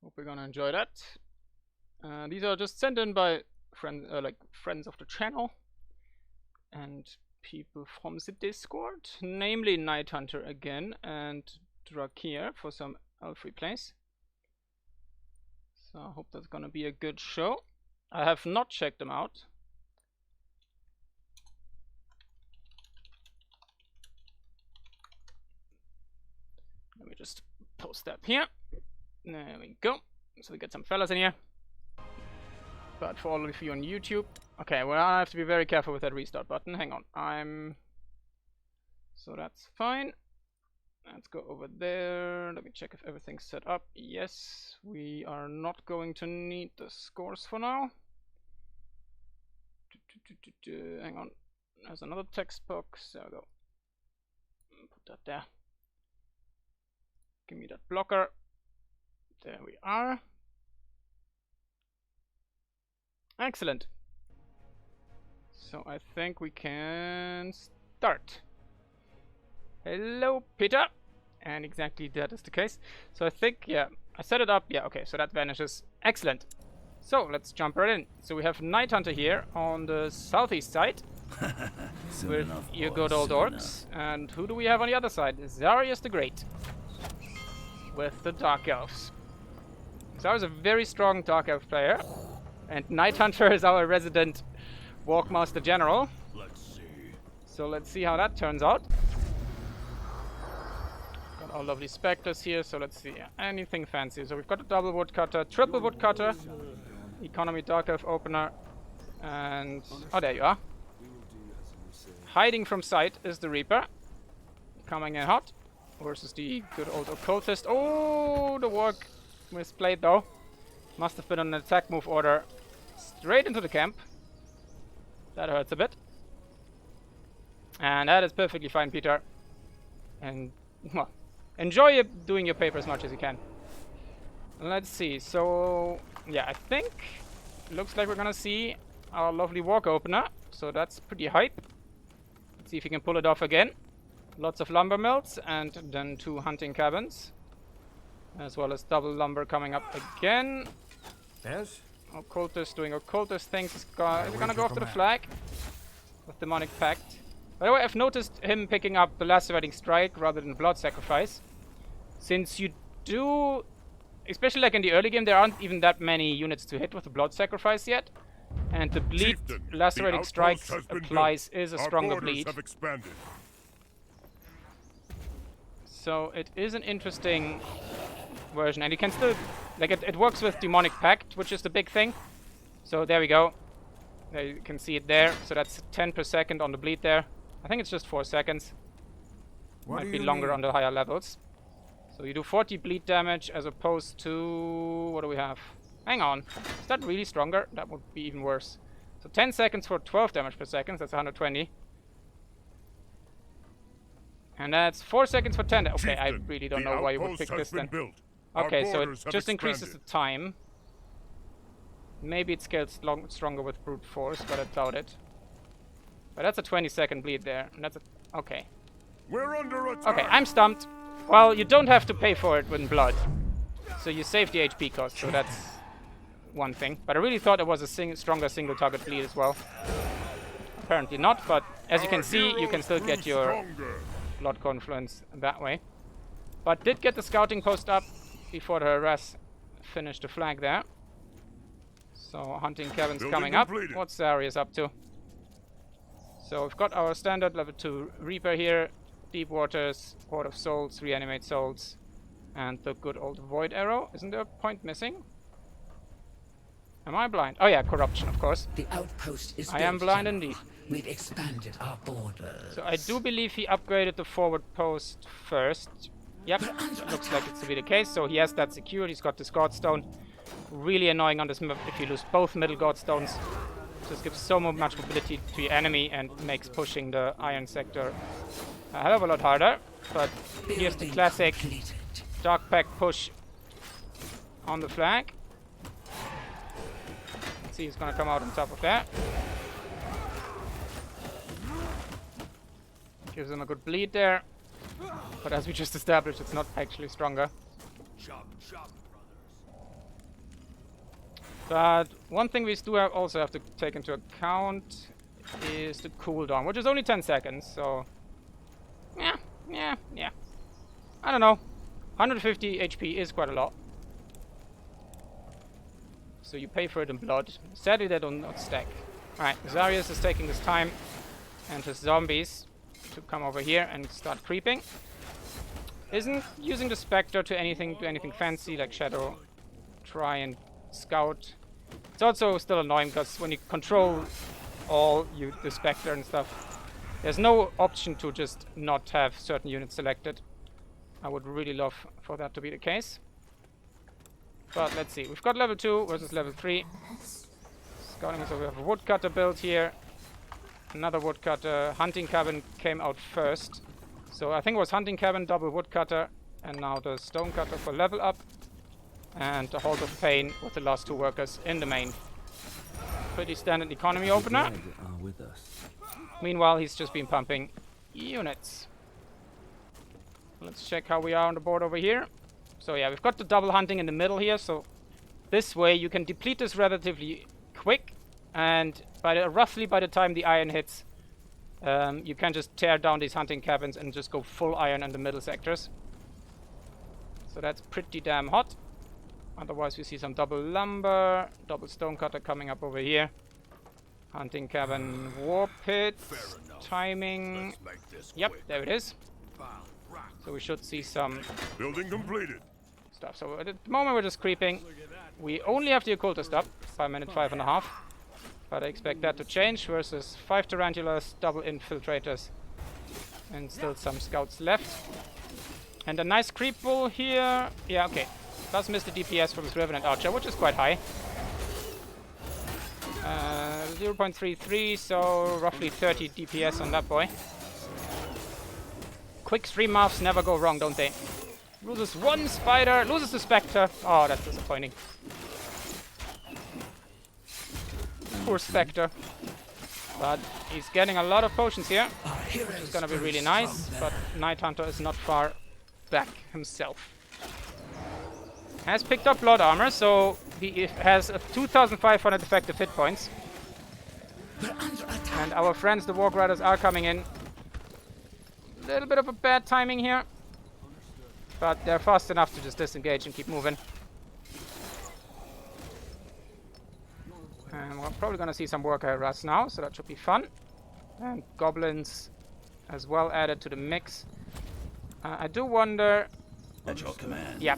Hope we're gonna enjoy that. These are just sent in by friends of the channel and people from the Discord, namely Nighthunter again and Drakir for some elf replays. So I hope that's gonna be a good show. I have not checked them out. Let me just post that here. There we go. So we get some fellas in here. But for all of you on YouTube, okay, well I have to be very careful with that restart button. Hang on, so that's fine. Let's go over there. Let me check if everything's set up. Yes, we are not going to need the scores for now. Hang on, there's another text box. There we go. Put that there. Give me that blocker. There we are. Excellent. So I think we can start. Hello, Peter. And exactly that is the case. So I think, yeah, I set it up. Yeah, okay, so that vanishes. Excellent. So let's jump right in. So we have Nighthunter here on the southeast side. With your good old orcs. And who do we have on the other side? Xarius the Great. With the Dark Elves. Xarius is a very strong Dark Elf player. And Nighthunter is our resident Walkmaster General. So let's see how that turns out. Got our lovely specters here, so let's see. Anything fancy. So we've got a double woodcutter, triple woodcutter, economy Dark Elf opener, and... oh, there you are. Hiding from sight is the Reaper. Coming in hot. Versus the good old occultist. Oh, the work misplayed though. Must have been an attack move order straight into the camp. That hurts a bit. And that is perfectly fine, Peter. And, well, enjoy doing your paper as much as you can. Let's see. So, yeah, I think looks like we're gonna see our lovely walk opener. So that's pretty hype. Let's see if we can pull it off again. Lots of lumber mills and then 2 hunting cabins. As well as double lumber coming up again. Yes? Occultist doing occultist things. Is he gonna go after the flag? With Demonic Pact. By the way, I've noticed him picking up the Lacerating Strike rather than Blood Sacrifice. Since you do... especially like in the early game, there aren't even that many units to hit with the Blood Sacrifice yet. And the bleed Lacerating Strike applies is a stronger bleed. So it is an interesting version, and you can still, like, it works with Demonic Pact, which is the big thing. So there we go. There you can see it there. So that's 10 per second on the bleed there. I think it's just 4 seconds. Might be longer on the higher levels. So you do 40 bleed damage as opposed to... what do we have? Hang on. Is that really stronger? That would be even worse. So 10 seconds for 12 damage per second. That's 120. And that's 4 seconds for 10. Okay, I really don't know why you would pick this then. Okay, so it just increases the time. Maybe it scales stronger with brute force, but I doubt it. But that's a 20-second bleed there. And that's a... okay. We're under attack. Okay, I'm stumped. Well, you don't have to pay for it with blood. So you save the HP cost, so that's one thing. But I really thought it was a stronger single target bleed as well. Apparently not, but as you can see, you can still get your blood confluence that way. But did get the scouting post up before the harass finished the flag there. So hunting cabins coming up. What's Xarius up to? So we've got our standard level 2 Reaper here. Deep Waters, Horde of Souls, Reanimate Souls, and the good old Void Arrow. Isn't there a point missing? Am I blind? Oh yeah, Corruption, of course. The outpost is I am blind indeed. We've expanded our borders. So I do believe he upgraded the forward post first. Yep, looks like it's to be the case. So he has that secured. He's got this Godstone. Really annoying on this map if you lose both middle Godstones. Just gives so much mobility to your enemy and makes pushing the iron sector a hell of a lot harder. But here's the classic Dark Pact push on the flag. Let's see who's gonna come out on top of that. Gives him a good bleed there. But as we just established, it's not actually stronger. But one thing we do also have to take into account is the cooldown, which is only 10 seconds, so... Yeah. I don't know. 150 HP is quite a lot. So you pay for it in blood. Sadly, they do not stack. Alright, Xarius is taking his time and his zombies to come over here and start creeping. Isn't using the Spectre to do anything fancy like Shadow. Try and scout. It's also still annoying because when you control the Spectre and stuff, there's no option to just not have certain units selected. I would really love for that to be the case. But let's see. We've got level 2 versus level 3. Scouting, so we have a woodcutter build here. Another woodcutter. Hunting cabin came out first. So I think it was hunting cabin, double woodcutter, and now the stonecutter for level up. And the Halt of Pain with the last 2 workers in the main. Pretty standard economy opener. Meanwhile, he's just been pumping units. Let's check how we are on the board over here. So yeah, we've got the double hunting in the middle here. So this way you can deplete this relatively quick. And roughly by the time the iron hits, you can just tear down these hunting cabins and just go full iron in the middle sectors. So that's pretty damn hot. Otherwise we see some double lumber, double stonecutter coming up over here. Hunting cabin, war pit, timing. Yep, there it is. So we should see some Building completed. stuff. So at the moment we're just creeping. We only have the occultist up by minute 5.5. But I expect that to change versus 5 tarantulas, double infiltrators, and still some scouts left. And a nice creep bull here. Yeah, okay. Does miss the DPS from his Revenant Archer, which is quite high. 0.33, so roughly 30 DPS on that boy. Quick stream moves never go wrong, don't they? Loses 1 spider, loses the Spectre. Oh, that's disappointing. Poor Spectre. But he's getting a lot of potions here, which is gonna be really nice. But Nighthunter is not far back himself. Has picked up blood armor, so he has 2,500 effective hit points. And our friends, the Warg Riders, are coming in. A little bit of a bad timing here. But they're fast enough to just disengage and keep moving. And we're probably going to see some worker harass now, so that should be fun. And goblins as well added to the mix. I do wonder... At your command. Yeah,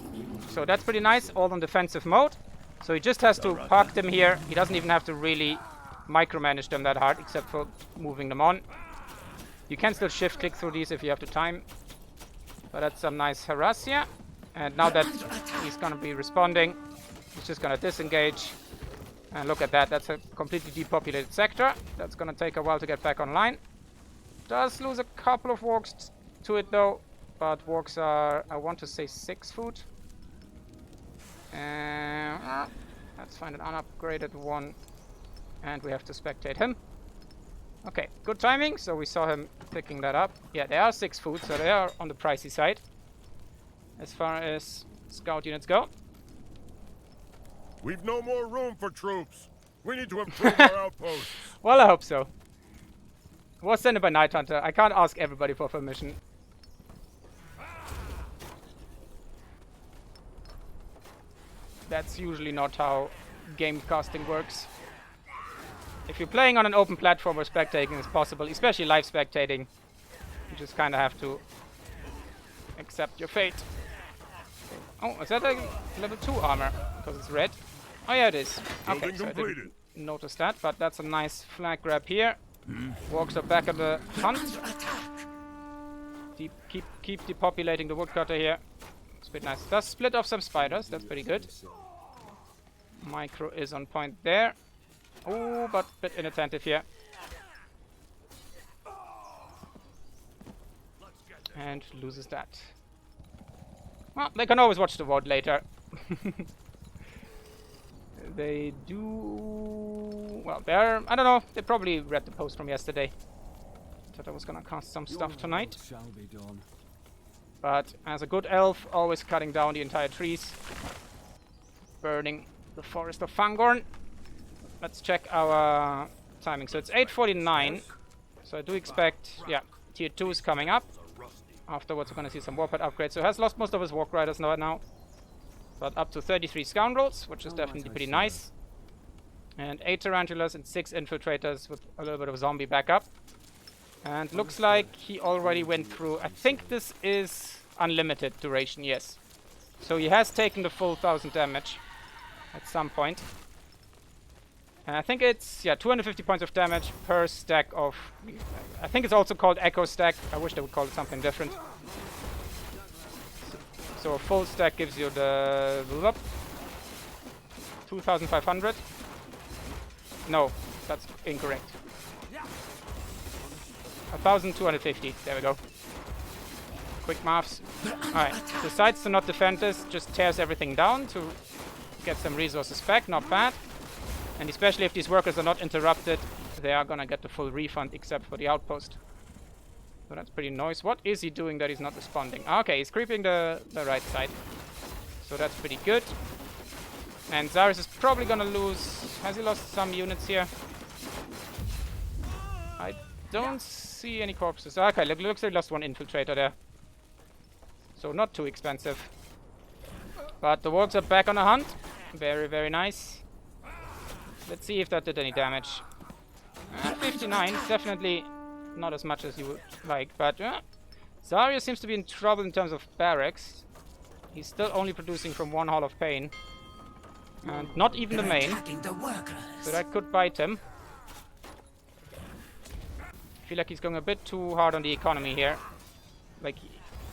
so that's pretty nice, all on defensive mode. So he just has to park them here. He doesn't even have to really micromanage them that hard, except for moving them on. You can still shift click through these if you have the time. But that's some nice harass here. And now that he's going to be responding, he's just going to disengage. And look at that, that's a completely depopulated sector. That's going to take a while to get back online. Does lose a couple of wargs to it though. But wargs are, I want to say 6 foot. Let's find an unupgraded one. And we have to spectate him. Okay, good timing. So we saw him picking that up. Yeah, they are 6 foot, so they are on the pricey side. As far as scout units go. We've no more room for troops. We need to improve our outposts. Well, I hope so. It was sent by Nighthunter. I can't ask everybody for permission. That's usually not how game casting works. If you're playing on an open platform where spectating is possible, especially live spectating, you just kind of have to accept your fate. Oh, is that a level 2 armor? Because it's red. Oh yeah, it is. Okay, so I didn't notice that, but that's a nice flag grab here. Wargs are back at the hunt. Keep depopulating the woodcutter here. It's a bit nice. Does split off some spiders, that's pretty good. Micro is on point there. Oh, but a bit inattentive here. And loses that. Well, they can always watch the VOD later. They do... Well, they're... I don't know. They probably read the post from yesterday. Thought I was gonna cast some stuff tonight. Shall be done. But as a good elf, always cutting down the entire trees. Burning the Forest of Fangorn. Let's check our timing. So it's 8:49. So I do expect, yeah, tier 2 is coming up. Afterwards, we're going to see some warped upgrades. So has lost most of his Walk Riders now. But up to 33 Scoundrels, which is definitely pretty nice. And 8 Tarantulas and 6 Infiltrators with a little bit of zombie backup. And looks like he already went through. I think this is unlimited duration, yes. So he has taken the full 1000 damage at some point. And I think it's, yeah, 250 points of damage per stack of... I think it's also called Echo Stack. I wish they would call it something different. So a full stack gives you the... 2,500. No, that's incorrect. 1,250. There we go. Quick maths. Alright, decides to not defend this, just tears everything down to get some resources back. Not bad. And especially if these workers are not interrupted, they are gonna get the full refund except for the outpost. So that's pretty nice. What is he doing that he's not responding? Okay, he's creeping the right side. So that's pretty good. And Xarius is probably gonna lose... Has he lost some units here? I don't see any corpses. Okay, looks like he lost one infiltrator there. So not too expensive. But the wargs are back on the hunt. Very, very nice. Let's see if that did any damage. 59, definitely not as much as you would like, but Xarius seems to be in trouble in terms of barracks. He's still only producing from one Hall of Pain. And not even the main. So that could bite him. I feel like he's going a bit too hard on the economy here. Like,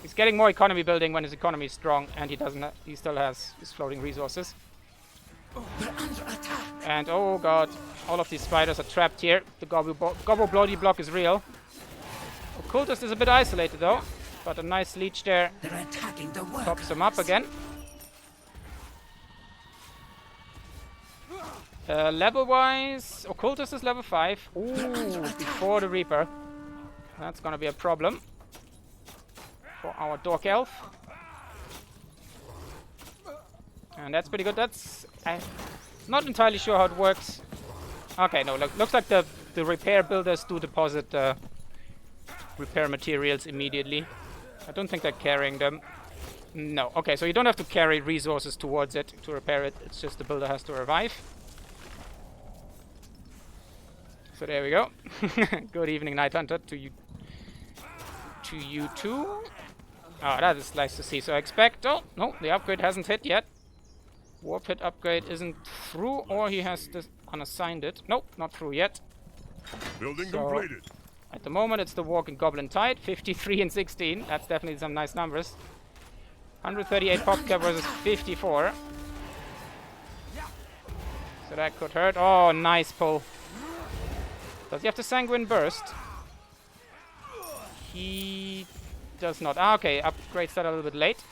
he's getting more economy building when his economy is strong, and he still has his floating resources. And oh god, all of these spiders are trapped here. The Gobble Bloody block is real. Occultist is a bit isolated though, but a nice leech there pops him up again. Level wise, Occultist is level 5. Ooh, before the Reaper. That's gonna be a problem for our Dork Elf. And that's pretty good. I'm not entirely sure how it works. Okay, no, looks like the repair builders do deposit repair materials immediately. I don't think they're carrying them. No. Okay, so you don't have to carry resources towards it to repair it. It's just the builder has to revive. So there we go. Good evening, Nighthunter, to you too. Oh, that is nice to see. So I expect... Oh, no, the upgrade hasn't hit yet. Warp Pit upgrade isn't through, or he has unassigned it. Nope, not through yet. Building completed. At the moment, it's the Walking Goblin Tide, 53 and 16. That's definitely some nice numbers. 138 pop cap versus 54. So that could hurt. Oh, nice pull. Does he have the Sanguine Burst? He does not. Ah, okay, upgrades that a little bit late.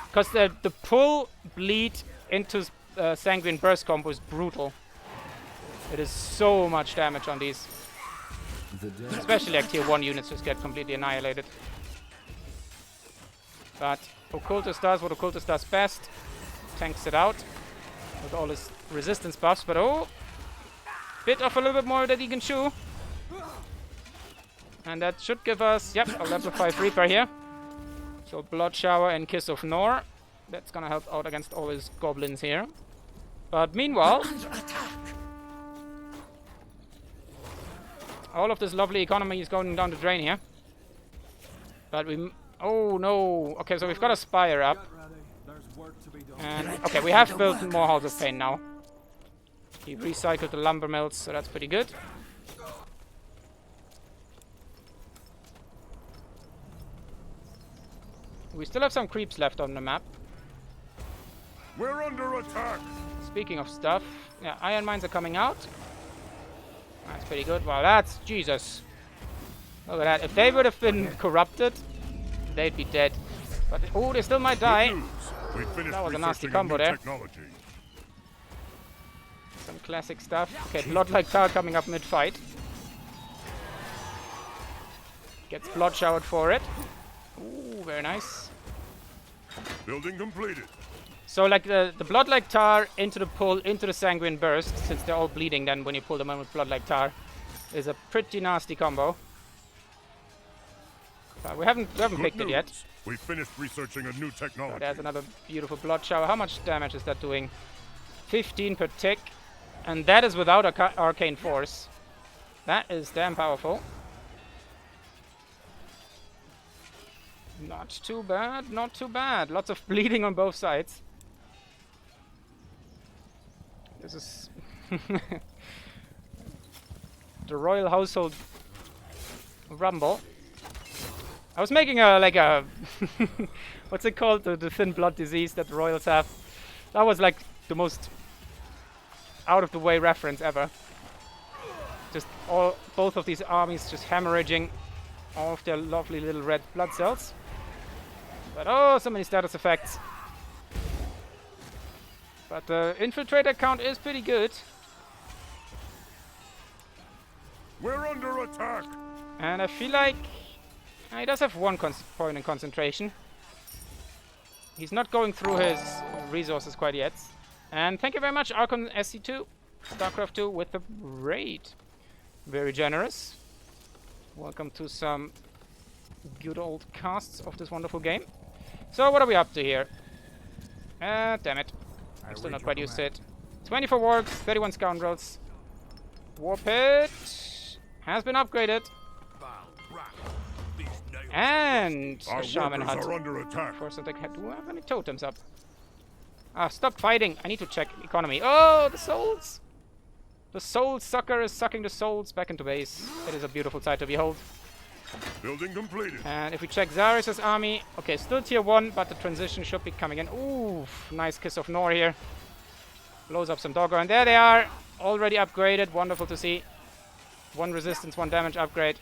Because the pull, bleed into Sanguine Burst combo is brutal. It is so much damage on these. Especially like tier 1 units just get completely annihilated. But Occultist does what Occultist does best. Tanks it out with all his resistance buffs, but oh! Bit of a little bit more that he can chew. And that should give us, yep, a level 5 Reaper here. So Blood Shower and Kiss of Nor. That's gonna help out against all his goblins here. But meanwhile, all of this lovely economy is going down the drain here. But we... Oh no! Okay, so we've got a Spire up. And okay, we have built more Halls of Pain now. He recycled the lumber mills, so that's pretty good. We still have some creeps left on the map. We're under attack. Speaking of stuff, yeah, iron mines are coming out. That's pretty good. Wow, that's Jesus. Look at that. If they would have been corrupted, they'd be dead. But oh, they still might die. That was a nasty combo there. Some classic stuff. Okay, Blood-like Tower coming up mid-fight. Gets blood showered for it. Ooh, very nice. Building completed. So like the Blood like Tar into the pull, into the Sanguine Burst, since they're all bleeding then when you pull them in with Blood like Tar, is a pretty nasty combo. But we haven't picked it yet. We finished researching a new technology. So there's another beautiful Blood Shower. How much damage is that doing? 15 per tick. And that is without Arcane Force. That is damn powerful. Not too bad, not too bad. Lots of bleeding on both sides. This is the Royal Household Rumble. I was making a like a what's it called, the thin blood disease that the royals have. That was like the most out of the way reference ever. Just both of these armies just hemorrhaging all of their lovely little red blood cells. But oh, so many status effects. But the infiltrator count is pretty good. We're under attack. And I feel like he does have one point in concentration. He's not going through his resources quite yet. And thank you very much, Archon SC2, StarCraft 2 with the raid. Very generous. Welcome to some good old casts of this wonderful game. So what are we up to here? Damn it. I'm still not quite used to it. 24 wargs, 31 scoundrels. War Pit has been upgraded. And Our a shaman workers hut. are under attack. Force attack. Do I have any totems up? Ah, stop fighting. I need to check economy. Oh, the souls! The soul sucker is sucking the souls back into base. It is a beautiful sight to behold. Building completed. And if we check Xarius' army, okay, still tier 1, but the transition should be coming in. Ooh, nice Kiss of Nor here. Blows up some doggo, and there they are, already upgraded. Wonderful to see. 1 resistance, 1 damage upgrade.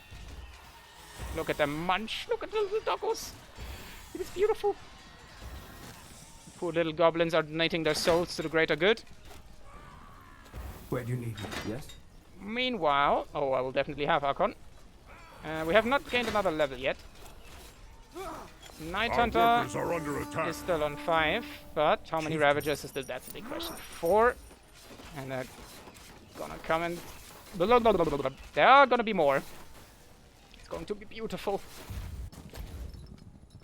Look at them munch. Look at the little doggos. It is beautiful. Poor little goblins are donating their souls to the greater good. Where do you need me? Yes? Meanwhile, oh, I will definitely have Archon. We have not gained another level yet. Our Nighthunter workers are under attack. is still on 5, but how many Ravagers is still? That's a big question. 4. And they're gonna come in. There are gonna be more. It's going to be beautiful.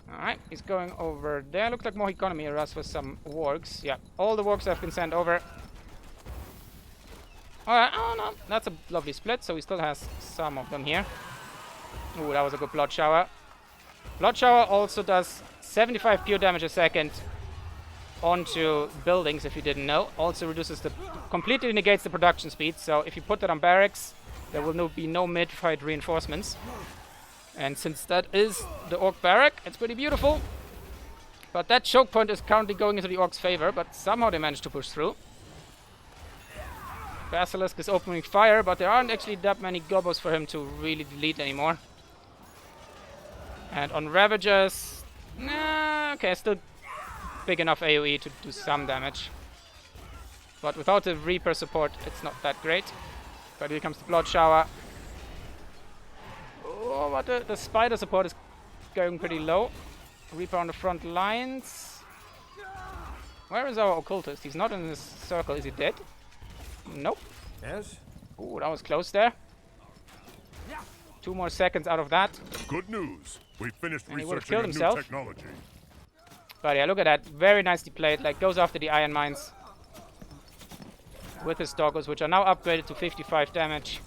Alright, he's going over there. Looks like more economy rush for some wargs. Yeah, all the wargs have been sent over. Alright, oh no, that's a lovely split, so he still has some of them here. Ooh, that was a good Blood Shower. Blood Shower also does 75 pure damage a second onto buildings, if you didn't know. Also reduces completely negates the production speed, so if you put that on barracks, there will be no mid-fight reinforcements. And since that is the Orc barrack, it's pretty beautiful. But that choke point is currently going into the Orcs' favor, but somehow they managed to push through. Basilisk is opening fire, but there aren't actually that many gobos for him to really delete anymore. And on Ravagers, nah, okay, still big enough AoE to do some damage. But without the Reaper support, it's not that great. But here comes the Blood Shower. Oh, but the Spider support is going pretty low. Reaper on the front lines. Where is our Occultist? He's not in this circle. Is he dead? Nope. Yes? Ooh, that was close there. 2 more seconds out of that. Good news. We finished And he would have researching killed a new himself. technology. But yeah, look at that. Very nicely played. Like, goes after the Iron Mines with his doggos, which are now upgraded to 55 damage.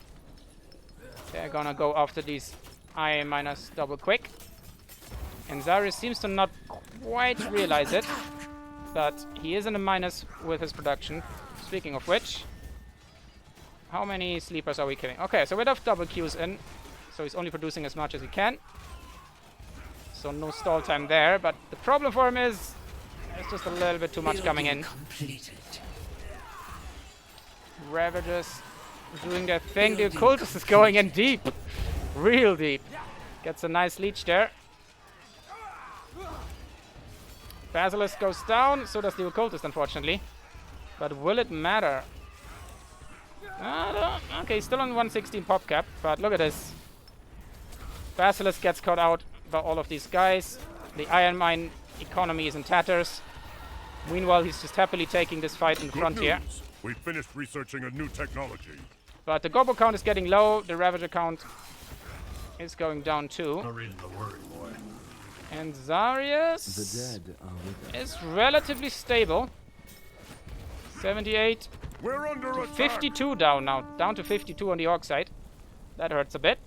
They're gonna go after these Iron Miners double quick. And Xarius seems to not quite realize it, but he is in a minus with his production. Speaking of which, how many sleepers are we killing? Okay, so we have double Qs in, so he's only producing as much as he can. So no stall time there, but the problem for him is there's just a little bit too much coming in. Completed. Ravagers doing their thing. The Occultist is going in deep. Real deep. Gets a nice leech there. Basilisk goes down, so does the Occultist, unfortunately. But will it matter? Okay, still on 116 pop cap, but look at this. Basilisk gets caught out by all of these guys. The Iron Mine economy is in tatters. Meanwhile, he's just happily taking this fight in the Good front here. news. We finished researching a new technology. But the Gobo count is getting low. The Ravager count is going down too. No reason to worry, boy. And Xarius is relatively stable. 78. We're under attack. 52 down now. Down to 52 on the Orc side. That hurts a bit.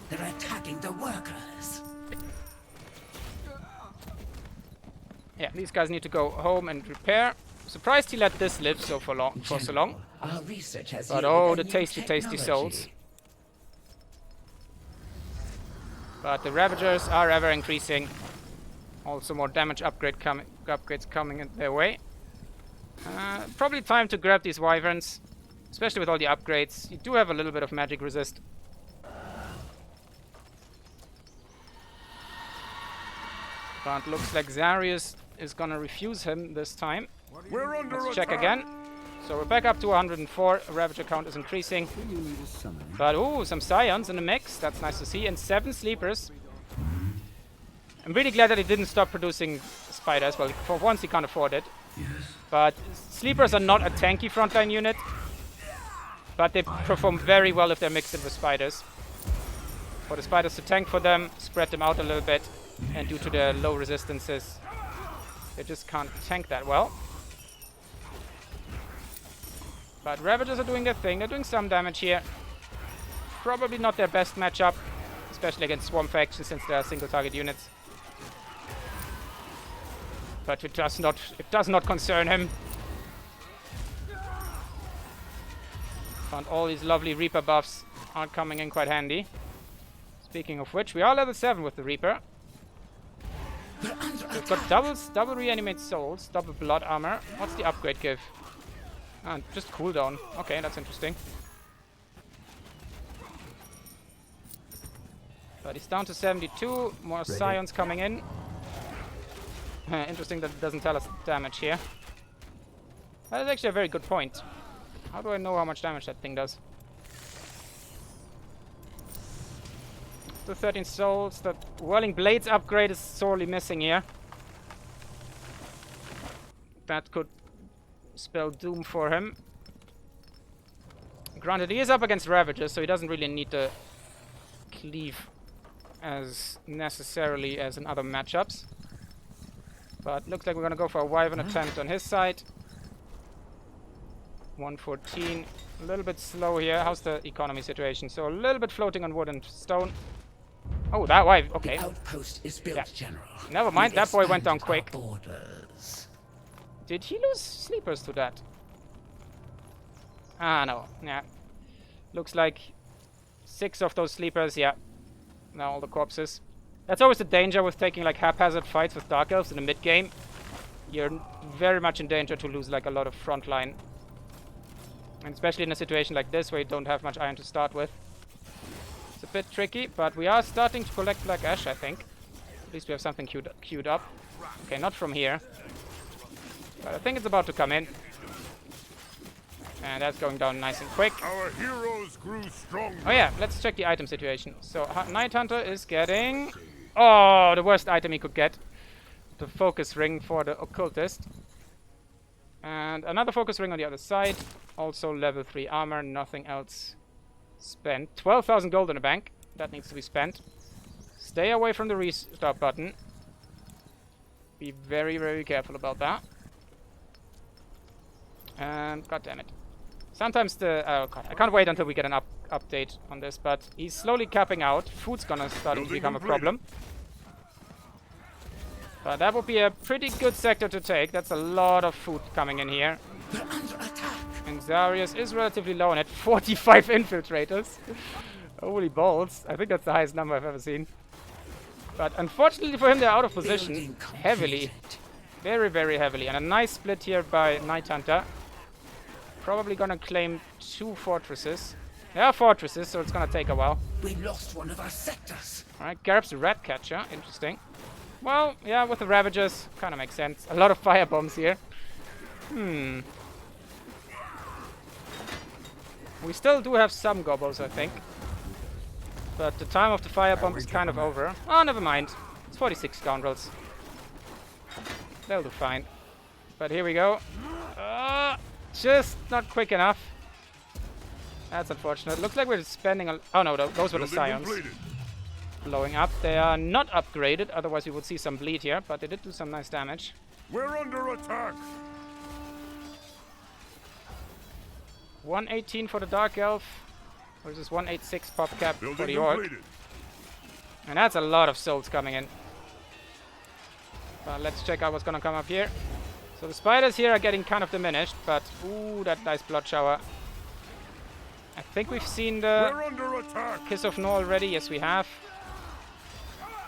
They're attacking the workers. Yeah, these guys need to go home and repair. Surprised he let this live so for so long. Our research has But yielded oh, a the new tasty souls. technology. But the Ravagers are ever increasing. Also more damage upgrades coming in their way. Probably time to grab these Wyverns. Especially with all the upgrades. You do have a little bit of magic resist. But looks like Xarius is gonna refuse him this time. We're under Let's attack. check again. So we're back up to 104. Ravager count is increasing. But ooh, some Scions in the mix. That's nice to see. And 7 Sleepers. I'm really glad that he didn't stop producing spiders. Well, for once he can't afford it. But Sleepers are not a tanky frontline unit. But they perform very well if they're mixed in with spiders. For the spiders to tank for them, spread them out a little bit. And due to their low resistances, they just can't tank that well. But Ravagers are doing their thing. They're doing some damage here. Probably not their best matchup, especially against Swarm factions since they are single target units. But it does not concern him. And all these lovely Reaper buffs are coming in quite handy. Speaking of which, we are level 7 with the Reaper. We've got double reanimate souls, double blood armor. What's the upgrade give? Ah, just cooldown. Okay, that's interesting. But he's down to 72. More Scions coming in. Interesting that it doesn't tell us damage here. That is actually a very good point. How do I know how much damage that thing does? The 13 souls. The Whirling Blades upgrade is sorely missing here. That could spell doom for him. Granted, he is up against Ravagers, so he doesn't really need to cleave as necessarily as in other matchups. But looks like we're gonna go for a Wyvern attempt on his side. 114. A little bit slow here. How's the economy situation? So a little bit floating on wood and stone. Oh, that Wyvern. Okay. The outpost is built, Yeah. General. Never mind, that boy went down Expanded quick. our borders. Did he lose Sleepers to that? Ah, no. Yeah. Looks like 6 of those Sleepers, yeah. Now all the corpses. That's always the danger with taking like haphazard fights with Dark Elves in the mid-game. You're very much in danger to lose like a lot of frontline. And especially in a situation like this where you don't have much iron to start with. It's a bit tricky, but we are starting to collect Black Ash, I think. At least we have something queued up. Okay, not from here. But I think it's about to come in. And that's going down nice and quick. Our heroes grew stronger. Oh yeah, let's check the item situation. So Nighthunter is getting... Oh, the worst item he could get. The focus ring for the occultist. And another focus ring on the other side. Also level 3 armor, nothing else spent. 12,000 gold in the bank. That needs to be spent. Stay away from the restart button. Be very, very careful about that. And god damn it. Sometimes the... oh god, I can't wait until we get an update on this, but he's slowly capping out. Food's gonna start to become a problem. But that would be a pretty good sector to take. That's a lot of food coming in here. We're under attack. And Xarius is relatively low on it. 45 infiltrators. Holy balls. I think that's the highest number I've ever seen. But unfortunately for him, they're out of position. Building Heavily. completed. Very, very heavily. And a nice split here by Nighthunter. Probably gonna claim 2 fortresses. They are fortresses, so it's gonna take a while. We lost one of our sectors. Alright, Garrup's a rat catcher. Interesting. Well, yeah, with the Ravagers, kind of makes sense. A lot of fire bombs here. We still do have some gobbles, I think. But the time of the fire bomb is kind of over. Oh, never mind. It's 46 scoundrels. They'll do fine. But here we go. Just not quick enough. That's unfortunate. Looks like we're spending a... Oh no, those were the Scions. Blowing up. They are not upgraded, otherwise we would see some bleed here, but they did do some nice damage. We're under attack. 118 for the Dark Elf versus 186 pop cap for Building the Orc. completed. And that's a lot of souls coming in. But let's check out what's gonna come up here. So the spiders here are getting kind of diminished, but ooh, that nice blood shower. I think we've seen the We're under attack. Kiss of Nor already. Yes, we have.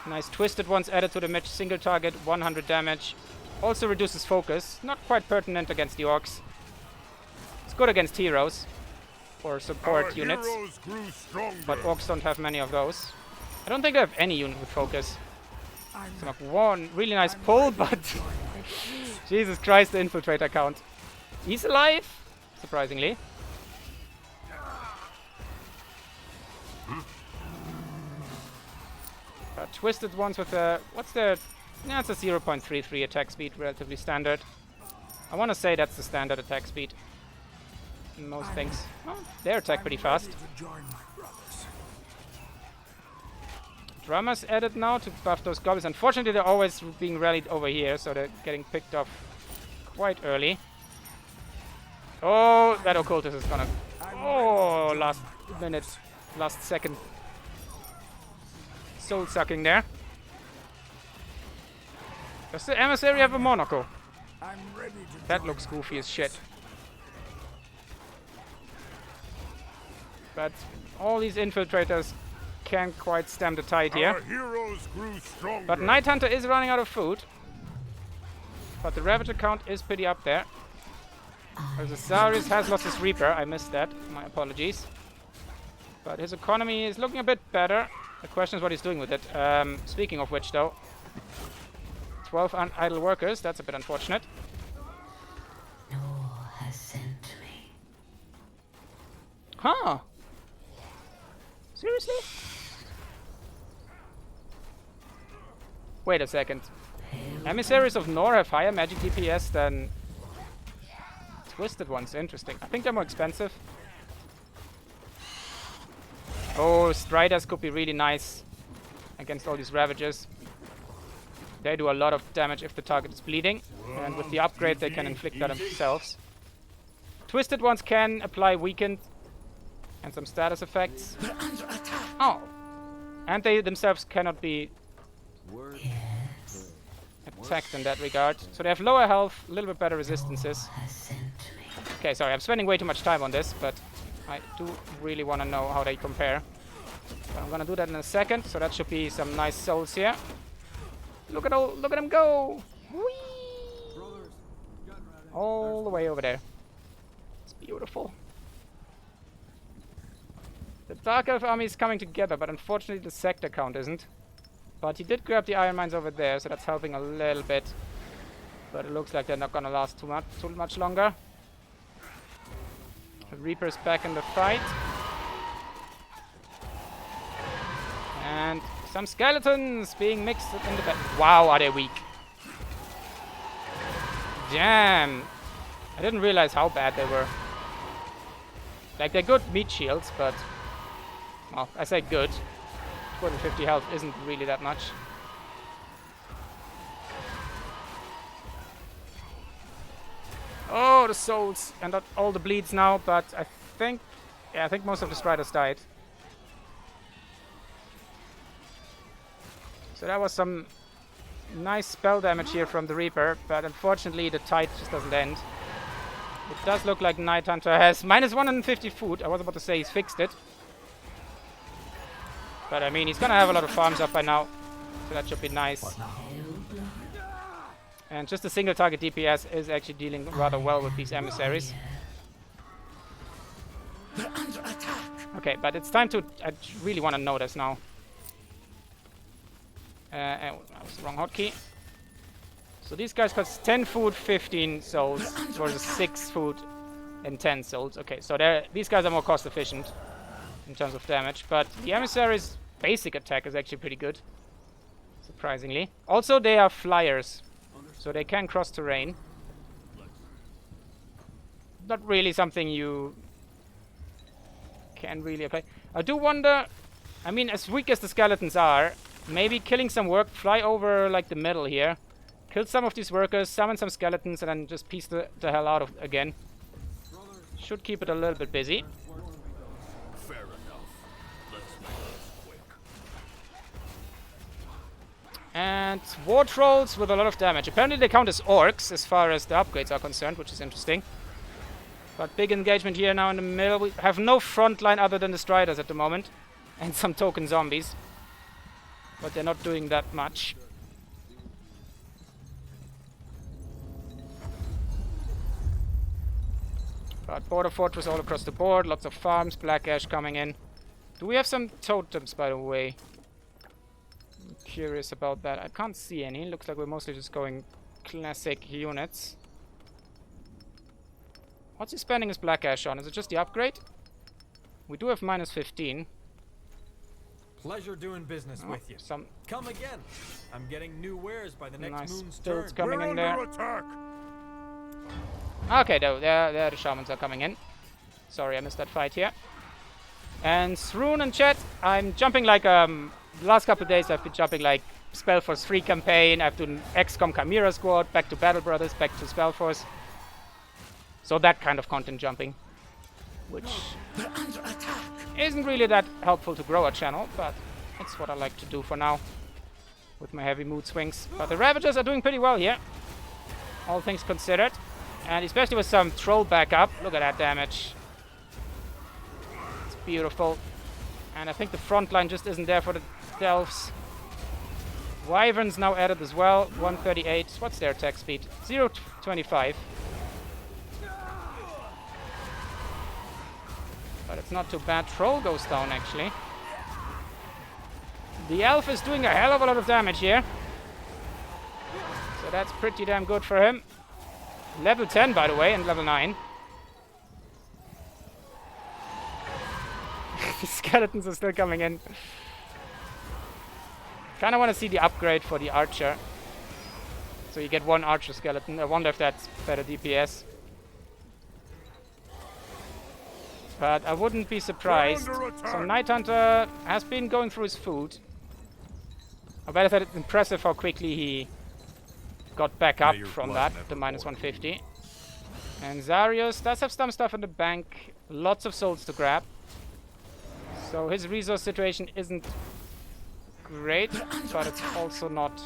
Nice twisted ones added to the match. Single target, 100 damage. Also reduces focus. Not quite pertinent against the Orcs. It's good against heroes or support Our units, heroes grew stronger. but Orcs don't have many of those. I don't think they have any unit with focus. So like one really nice pull, but Jesus Christ, the infiltrator count. He's alive, surprisingly. Twisted ones with a... What's the... Yeah, it's a 0.33 attack speed, relatively standard. I want to say that's the standard attack speed in most things. Oh, they attack pretty fast. Drummers added now to buff those goblins. Unfortunately, they're always being rallied over here, so they're getting picked off quite early. Oh, that occultist is gonna... Oh, last minute, last second. Soul sucking there. Does the emissary have a monocle? That looks goofy as shit. But all these infiltrators can't quite stem the tide here. Our heroes grew stronger. But Nighthunter is running out of food. But the Ravager count is pretty up there. There's a Xarius has lost his Reaper. I missed that. My apologies. But his economy is looking a bit better. The question is what he's doing with it. Speaking of which, though, 12 idle workers. That's a bit unfortunate. Nor has sent me. Huh? Seriously? Wait a second. Emissaries of Nor have higher magic DPS than Twisted ones. Interesting. I think they're more expensive. Oh, Striders could be really nice against all these Ravagers. They do a lot of damage if the target is bleeding. And with the upgrade, they can inflict that themselves. Twisted ones can apply weakened and some status effects. We're under attack. Oh. And they themselves cannot be Yes. attacked in that regard. So they have lower health, a little bit better resistances. Has sent me. Okay, sorry, I'm spending way too much time on this, but I do really want to know how they compare. But I'm gonna do that in a second, so that should be some nice souls here. Look at them go! Whee! All the way over there. It's beautiful. The Dark Elf army is coming together, but unfortunately the sector count isn't. But he did grab the iron mines over there, so that's helping a little bit. But it looks like they're not gonna last too much longer. The Reaper's back in the fight. And some skeletons being mixed in the back. Wow, are they weak. Damn. I didn't realize how bad they were. Like, they're good meat shields, but... Well, I say good. 250 health isn't really that much. Oh, the souls and all the bleeds now, but I think most of the Striders died. So that was some nice spell damage here from the Reaper, but unfortunately the tide just doesn't end. It does look like Nighthunter has minus 150 food. I was about to say he's fixed it. But I mean, he's gonna have a lot of farms up by now, so that should be nice. And just a single target DPS is actually dealing rather well with these emissaries. We're under attack. Okay, but it's time to... I really want to know this now. That was the wrong hotkey. So these guys cost 10 food, 15 souls, versus 6 food and 10 souls. Okay, so these guys are more cost efficient in terms of damage, but the emissary's basic attack is actually pretty good, surprisingly. Also, they are flyers, so they can cross terrain. Not really something you can really apply. I do wonder, I mean, as weak as the skeletons are, maybe killing some work, fly over like the middle here, kill some of these workers, summon some skeletons, and then just piece the hell out of again. Should keep it a little bit busy. Fair enough. Let's make this quick. And war trolls with a lot of damage. Apparently they count as orcs as far as the upgrades are concerned, which is interesting. But big engagement here now in the middle. We have no front line other than the striders at the moment. And some token zombies. But they're not doing that much. But border fortress all across the board. Lots of farms. Black ash coming in. Do we have some totems, by the way? I'm curious about that. I can't see any. Looks like we're mostly just going classic units. What's he spending his black ash on? Is it just the upgrade? We do have minus 15. Pleasure doing business with you. Some Come again. I'm getting new wares by the next nice moon's turn. stilts coming We're in under there. attack. Okay, there the shamans are coming in. Sorry, I missed that fight here. And Sroon and chat, I'm jumping like the last couple of days I've been jumping like Spellforce 3 campaign, I've done XCOM Chimera Squad, back to Battle Brothers, back to Spellforce. So that kind of content jumping. Which We're under attack. isn't really that helpful to grow a channel, but it's what I like to do for now. With my heavy mood swings. But the Ravagers are doing pretty well here. All things considered. And especially with some troll backup. Look at that damage. It's beautiful. And I think the front line just isn't there for the Delphs. Wyverns now added as well. 138. What's their attack speed? 0.25. But it's not too bad. Troll goes down, actually. The elf is doing a hell of a lot of damage here. So that's pretty damn good for him. Level 10, by the way, and level 9. The skeletons are still coming in. Kind of want to see the upgrade for the archer. So you get one archer skeleton. I wonder if that's better DPS. But I wouldn't be surprised. We're under attack. So Nighthunter has been going through his food. I bet that it's impressive how quickly he got back up your from blood that, never the minus boil. 150. And Xarius does have some stuff in the bank. Lots of souls to grab. So his resource situation isn't great, but it's also not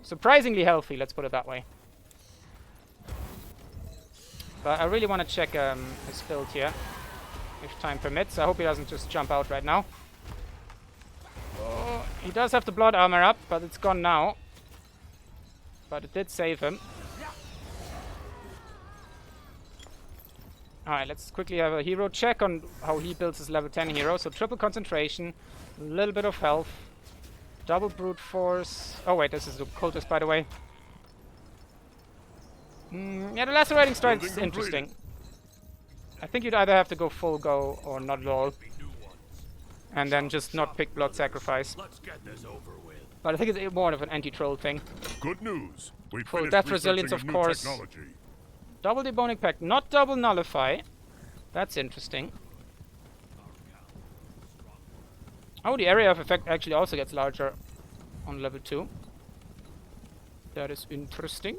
surprisingly healthy, let's put it that way. But I really want to check his build here, if time permits. I hope he doesn't just jump out right now. Oh, he does have the blood armor up, but it's gone now. But it did save him. Alright, let's quickly have a hero check on how he builds his level 10 hero. So triple concentration, a little bit of health, double brute force. Oh wait, this is the cultist, by the way. Yeah, the lacerating strike is Building completed. interesting. I think you'd either have to go full go or not at all. And then just not pick blood sacrifice. Let's get this over with. But I think it's more of an anti-troll thing. Good news. We Full finished death researching resilience, a of new course. technology. Double Debonic Pact, not double Nullify. That's interesting. Oh, the area of effect actually also gets larger on level 2. That is interesting.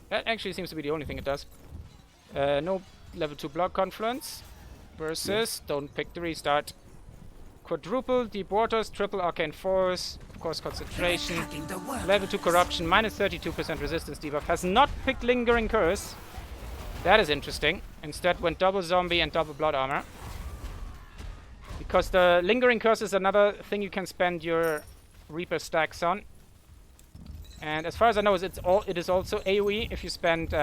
That actually seems to be the only thing it does. No level 2 block confluence. Versus, don't pick the restart. Quadruple Deep Waters, triple Arcane Force, of course concentration. Attacking the world. Level 2 Corruption, minus 32% resistance debuff. Has not picked Lingering Curse. That is interesting. Instead went double Zombie and double Blood Armor. Because the Lingering Curse is another thing you can spend your Reaper stacks on. And as far as I know, it is also AoE if you spend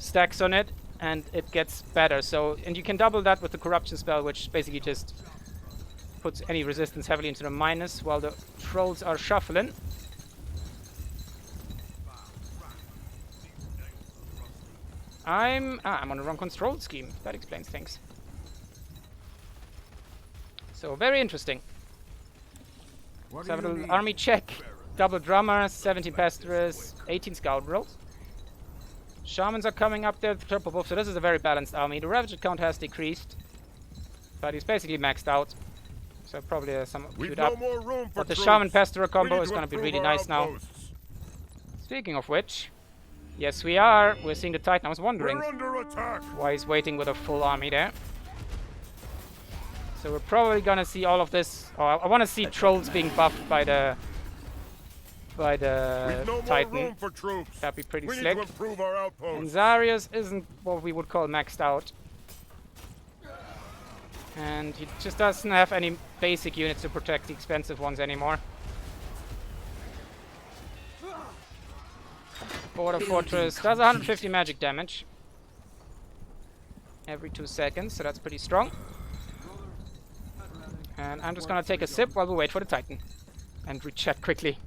stacks on it. And it gets better. So, and you can double that with the Corruption spell, which basically just puts any resistance heavily into the minus while the trolls are shuffling. I'm on the wrong control scheme. That explains things. So very interesting What Let's have a do you little need? army check. double drummer, 17 pestilers, 18 scoundrels. Shamans are coming up there to triple buff, so this is a very balanced army. The Ravager count has decreased, but he's basically maxed out. So probably some We've queued no up. more room for But the troops. Shaman Pesterer We combo need is to going to be improve really our nice now. outposts. Speaking of which, yes we are. We're seeing the Titan. I was wondering We're under attack. why he's waiting with a full army there. So we're probably going to see all of this. Oh, I want to see trolls being buffed by the We've no more Titan. room for troops. That'd be pretty We need slick. to improve our And outposts. Xarius isn't what we would call maxed out. And he just doesn't have any basic units to protect the expensive ones anymore. Border Fortress does 150 magic damage every 2 seconds, so that's pretty strong. And I'm just gonna take a sip while we wait for the Titan. And recheck quickly.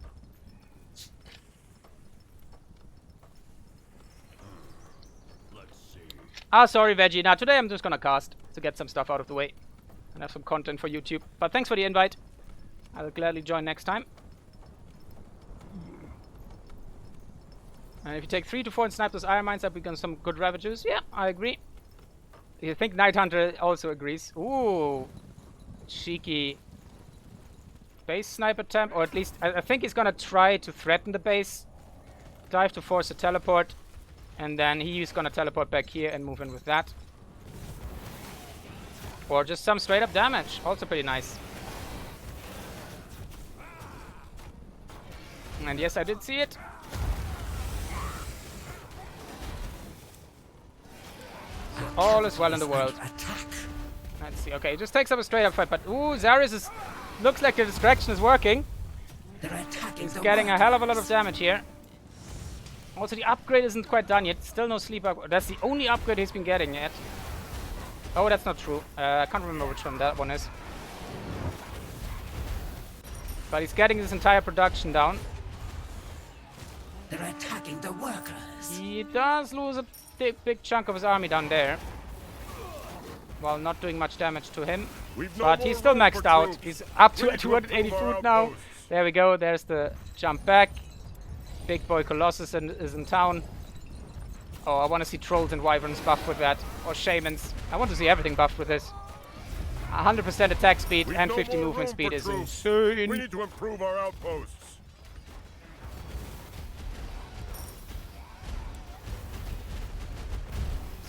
Ah, sorry, Veggie. Now, today I'm just gonna cast to get some stuff out of the way and have some content for YouTube. But thanks for the invite. I will gladly join next time. And if you take 3 to 4 and snipe those iron mines, that becomes some good Ravagers. Yeah, I agree. I think Nighthunter also agrees. Ooh, cheeky base snipe attempt, or at least I think he's gonna try to threaten the base, dive to force a teleport. And then he's gonna teleport back here and move in with that. Or just some straight up damage. Also pretty nice. And yes, I did see it. So all is well in the world. Attack. Let's see. Okay, it just takes up a straight up fight. But ooh, Xarius is... Looks like the distraction is working. They're attacking He's the getting a world. hell of a lot of damage here. Also, the upgrade isn't quite done yet. Still no sleep upgrade. That's the only upgrade he's been getting yet. Oh, that's not true. I can't remember which one that one is. But he's getting his entire production down. They're attacking the workers. He does lose a big chunk of his army down there. While not doing much damage to him. We've no But more he's still room maxed for out. troops. He's up We to need to 280 improve our food now. outposts. There we go. There's the jump back. Big boy Colossus is in town. Oh, I want to see trolls and wyverns buffed with that. Or shamans. I want to see everything buffed with this. 100% attack speed We've and no 50 more movement room speed for is troops. insane. We need to improve our outposts.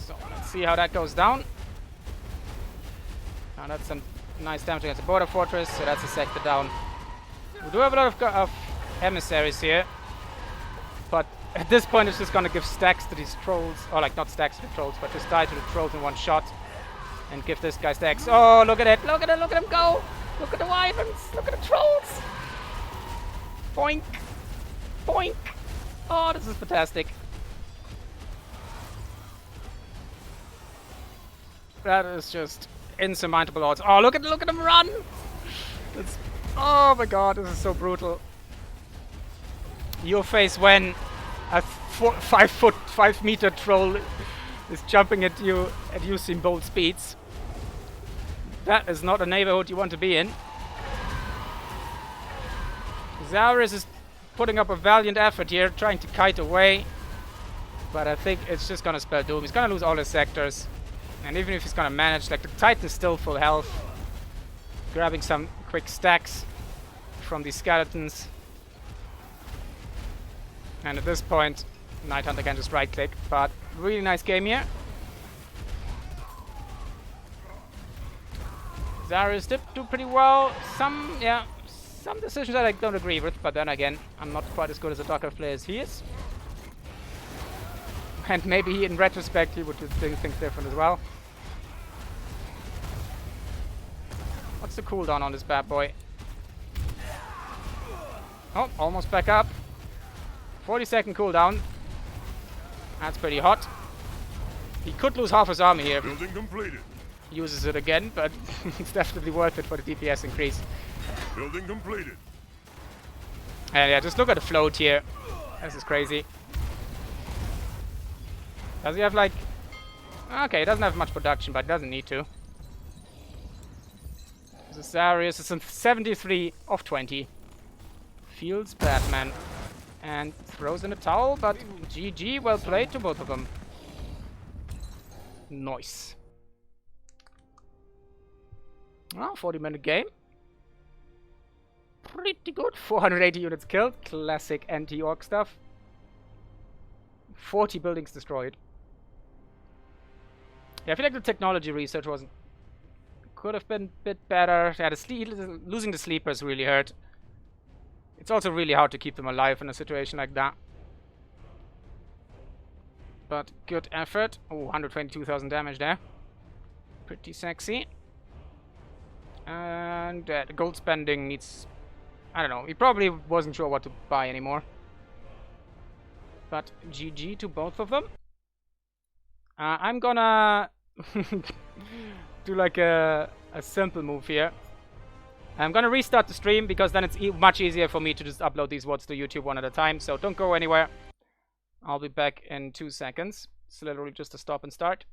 So let's see how that goes down. Now that's some nice damage against the border fortress, so that's a sector down. We do have a lot of emissaries here, but at this point it's just gonna give stacks to these trolls, or like not stacks to the trolls, but just die to the trolls in one shot, and give this guy stacks. Oh, look at it! Look at it! Look at him go! Look at the wyverns! Look at the trolls! Boink! Boink! Oh, this is fantastic. That is just insurmountable odds. Oh, look at him run! It's, oh my god, this is so brutal. Your face when a 5 meter troll is jumping at you at Usain Bolt speeds. That is not a neighborhood you want to be in. Xarius is putting up a valiant effort here, trying to kite away. But I think it's just gonna spell doom. He's gonna lose all his sectors. And even if he's gonna manage, like the Titan is still full health. Grabbing some quick stacks from these skeletons. And at this point, Nighthunter can just right click. But really nice game here. Xarius did do pretty well. Some decisions that I don't agree with, but then again, I'm not quite as good as a Docker player as he is. And maybe in retrospect he would do things different as well. What's the cooldown on this bad boy? Oh, almost back up. 40-second cooldown. That's pretty hot. He could lose half his army here if Building completed. he uses it again, but it's definitely worth it for the DPS increase. Building completed. And yeah, just look at the float here. This is crazy. Does he have like... Okay, he doesn't have much production, but he doesn't need to. This Xarius is in 73 of 20. Feels bad, man. And throws in a towel, but GG, well played to both of them. Nice. Oh, 40-minute game. Pretty good. 480 units killed. Classic anti-orc stuff. 40 buildings destroyed. Yeah, I feel like the technology research wasn't... Could have been a bit better. Yeah, losing the sleepers really hurt. It's also really hard to keep them alive in a situation like that. But good effort. Oh, 122,000 damage there. Pretty sexy. And the gold spending needs... I don't know. He probably wasn't sure what to buy anymore. But GG to both of them. I'm gonna do like a simple move here. I'm gonna restart the stream because then it's much easier for me to just upload these VODs to YouTube one at a time. So don't go anywhere. I'll be back in 2 seconds. It's literally just a stop and start.